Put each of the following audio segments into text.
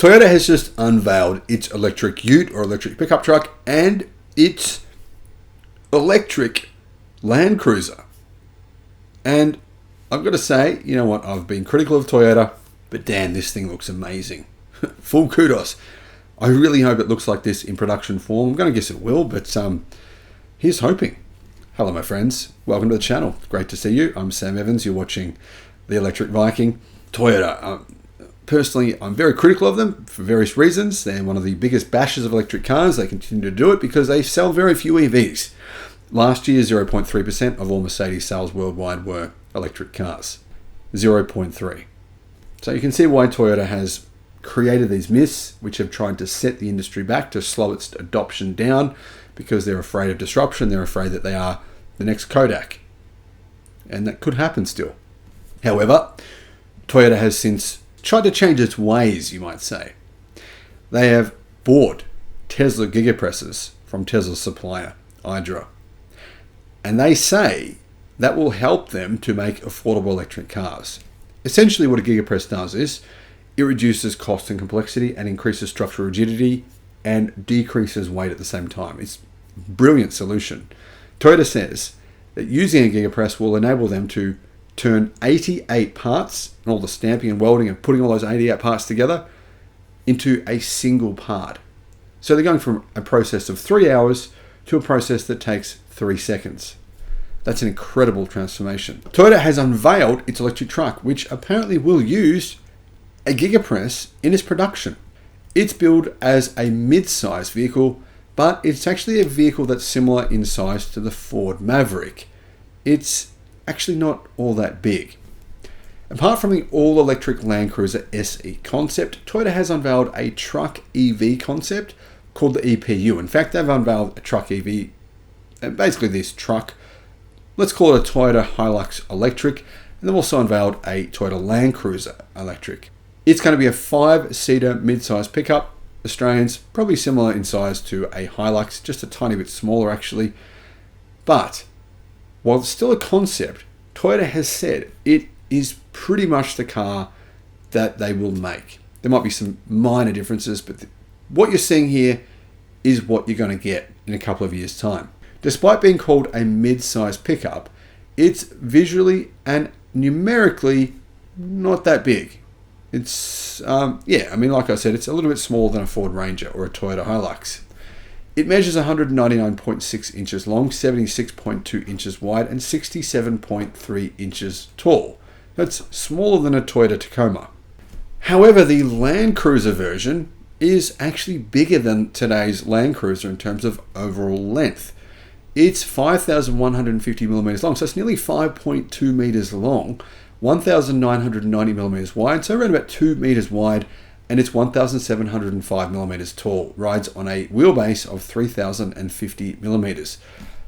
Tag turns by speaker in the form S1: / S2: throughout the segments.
S1: Toyota has just unveiled its electric ute or electric pickup truck and its electric Land Cruiser. And I've got to say, you know what, I've been critical of Toyota, but damn, this thing looks amazing. Full kudos. I really hope it looks like this in production form. I'm going to guess it will, but here's hoping. Hello, my friends. Welcome to the channel. Great to see you. I'm Sam Evans. You're watching the Electric Viking. Toyota. Personally, I'm very critical of them for various reasons. They're one of the biggest bashers of electric cars. They continue to do it because they sell very few EVs. Last year, 0.3% of all Mercedes sales worldwide were electric cars. 0.3. So you can see why Toyota has created these myths, which have tried to set the industry back to slow its adoption down because they're afraid of disruption. They're afraid that they are the next Kodak. And that could happen still. However, Toyota has since tried to change its ways, you might say. They have bought Tesla Giga presses from Tesla's supplier, Hydra. And they say that will help them to make affordable electric cars. Essentially what a gigapress does is it reduces cost and complexity and increases structural rigidity and decreases weight at the same time. It's a brilliant solution. Toyota says that using a gigapress will enable them to turn 88 parts and all the stamping and welding and putting all those 88 parts together into a single part. So they're going from a process of 3 hours to a process that takes 3 seconds. That's an incredible transformation. Toyota has unveiled its electric truck, which apparently will use a gigapress in its production. It's billed as a mid-size vehicle, but it's actually a vehicle that's similar in size to the Ford Maverick. It's actually not all that big. Apart from the all-electric Land Cruiser SE concept, Toyota has unveiled a truck EV concept called the EPU. In fact, they've unveiled a truck EV, and basically this truck, let's call it a Toyota Hilux electric, and they've also unveiled a Toyota Land Cruiser electric. It's going to be a 5-seater mid-size pickup. Australians, probably similar in size to a Hilux, just a tiny bit smaller actually. But while it's still a concept, Toyota has said it is pretty much the car that they will make. There might be some minor differences, but what you're seeing here is what you're going to get in a couple of years' time. Despite being called a mid-size pickup, it's visually and numerically not that big. It's, like I said, it's a little bit smaller than a Ford Ranger or a Toyota Hilux. It measures 199.6 inches long, 76.2 inches wide, and 67.3 inches tall. That's smaller than a Toyota Tacoma. However, the Land Cruiser version is actually bigger than today's Land Cruiser in terms of overall length. It's 5,150 millimeters long, so it's nearly 5.2 meters long, 1,990 millimeters wide, so around about 2 meters wide, and it's 1,705 millimeters tall. Rides on a wheelbase of 3,050 millimeters.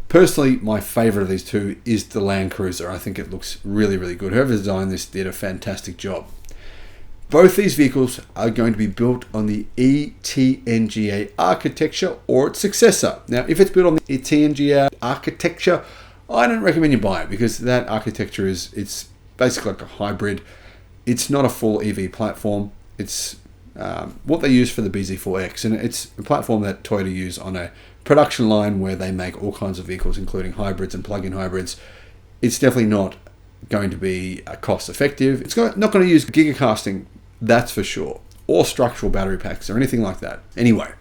S1: Personally, my favorite of these two is the Land Cruiser. I think it looks really, really good. Whoever designed this did a fantastic job. Both these vehicles are going to be built on the ETA Architecture or its successor. Now, if it's built on the ETA Architecture, I don't recommend you buy it because that architecture it's basically like a hybrid. It's not a full EV platform. It's what they use for the BZ4X, and it's a platform that Toyota use on a production line where they make all kinds of vehicles, including hybrids and plug-in hybrids. It's definitely not going to be cost effective. It's not going to use gigacasting, that's for sure, or structural battery packs or anything like that. Anyway,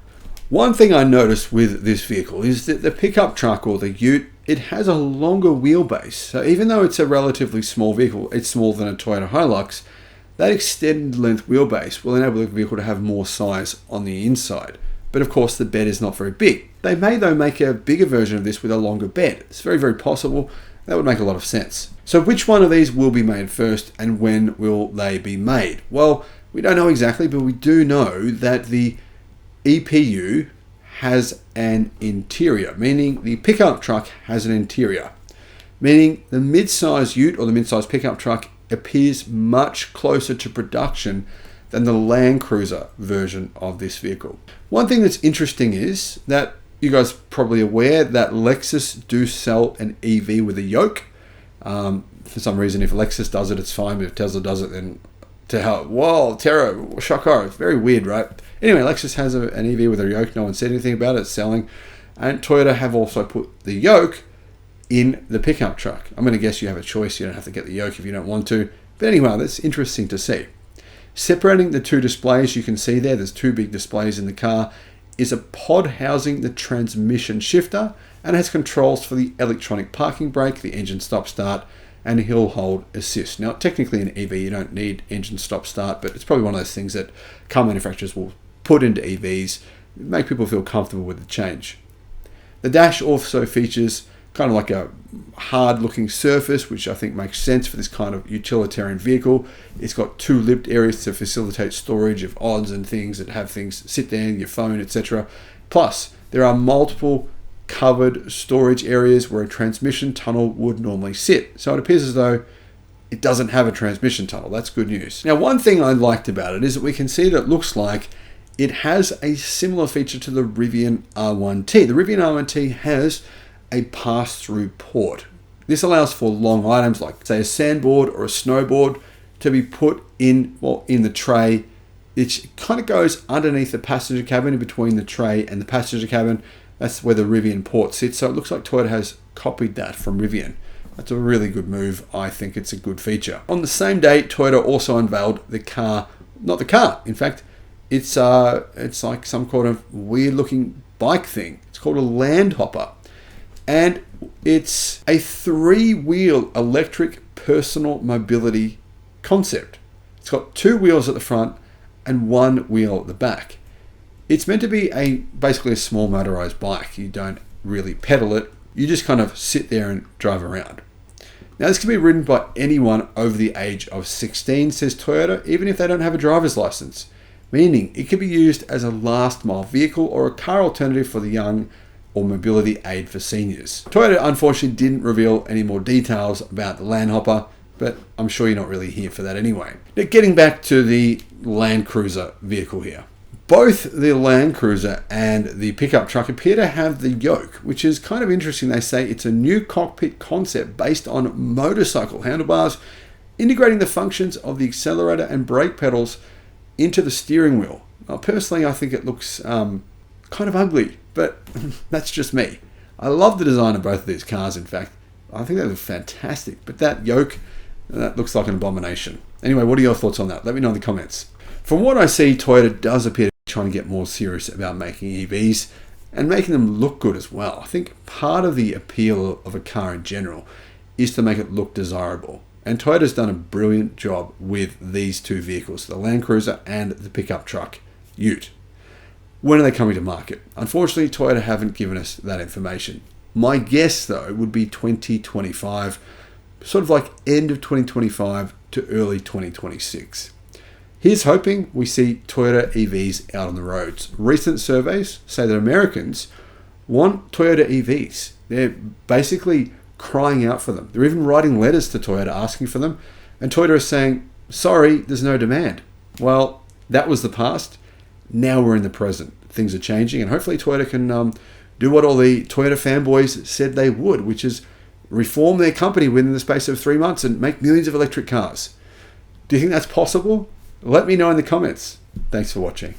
S1: one thing I noticed with this vehicle is that the pickup truck or the ute, it has a longer wheelbase. So even though it's a relatively small vehicle, it's smaller than a Toyota Hilux, that extended length wheelbase will enable the vehicle to have more size on the inside. But of course the bed is not very big. They may though make a bigger version of this with a longer bed. It's very, very possible. That would make a lot of sense. So which one of these will be made first and when will they be made? Well, we don't know exactly, but we do know that the EPU has an interior, meaning the pickup truck has an interior, meaning the mid-size ute or the mid-size pickup truck appears much closer to production than the Land Cruiser version of this vehicle. One thing that's interesting is that you guys are probably aware that Lexus do sell an EV with a yoke. For some reason, if Lexus does it, it's fine, but if Tesla does it, then to how, whoa, terror, shock horror. It's very weird, right? Anyway, Lexus has an EV with a yoke. No one said anything about it. It's selling. And Toyota have also put the yoke in the pickup truck. I'm going to guess you have a choice. You don't have to get the yoke if you don't want to. But anyway, that's interesting to see. Separating the two displays, you can see there's two big displays in the car, is a pod housing the transmission shifter and has controls for the electronic parking brake, the engine stop start, and hill hold assist. Now, technically in EV, you don't need engine stop start, but it's probably one of those things that car manufacturers will put into EVs, make people feel comfortable with the change. The dash also features kind of like a hard looking surface, which I think makes sense for this kind of utilitarian vehicle. It's got two lipped areas to facilitate storage of odds and things that have things sit there, your phone, etc. Plus, there are multiple covered storage areas where a transmission tunnel would normally sit. So it appears as though it doesn't have a transmission tunnel. That's good news. Now, one thing I liked about it is that we can see that it looks like it has a similar feature to the Rivian R1T. The Rivian R1T has a pass-through port. This allows for long items like, say, a sandboard or a snowboard to be put in the tray. It kind of goes underneath the passenger cabin, in between the tray and the passenger cabin. That's where the Rivian port sits. So it looks like Toyota has copied that from Rivian. That's a really good move. I think it's a good feature. On the same day, Toyota also unveiled the car. Not the car, in fact, it's like some kind of weird-looking bike thing. It's called a Land Hopper. And it's a 3-wheel electric personal mobility concept. It's got 2 wheels at the front and 1 wheel at the back. It's meant to be basically a small motorized bike. You don't really pedal it. You just kind of sit there and drive around. Now, this can be ridden by anyone over the age of 16, says Toyota, even if they don't have a driver's license. Meaning it could be used as a last mile vehicle or a car alternative for the young or mobility aid for seniors. Toyota unfortunately didn't reveal any more details about the Land Hopper, but I'm sure you're not really here for that anyway. Now, getting back to the Land Cruiser vehicle here. Both the Land Cruiser and the pickup truck appear to have the yoke, which is kind of interesting. They say it's a new cockpit concept based on motorcycle handlebars, integrating the functions of the accelerator and brake pedals into the steering wheel. Now, personally, I think it looks kind of ugly, but that's just me. I love the design of both of these cars, in fact. I think they look fantastic, but that yoke, that looks like an abomination. Anyway, what are your thoughts on that? Let me know in the comments. From what I see, Toyota does appear to be trying to get more serious about making EVs and making them look good as well. I think part of the appeal of a car in general is to make it look desirable. And Toyota's done a brilliant job with these two vehicles, the Land Cruiser and the pickup truck Ute. When are they coming to market? Unfortunately, Toyota haven't given us that information. My guess, though, would be 2025, sort of like end of 2025 to early 2026. Here's hoping we see Toyota EVs out on the roads. Recent surveys say that Americans want Toyota EVs. They're basically crying out for them. They're even writing letters to Toyota asking for them. And Toyota is saying, sorry, there's no demand. Well, that was the past. Now we're in the present. Things are changing, and hopefully Toyota can do what all the Toyota fanboys said they would, which is reform their company within the space of 3 months and make millions of electric cars. Do you think that's possible? Let me know in the comments. Thanks for watching.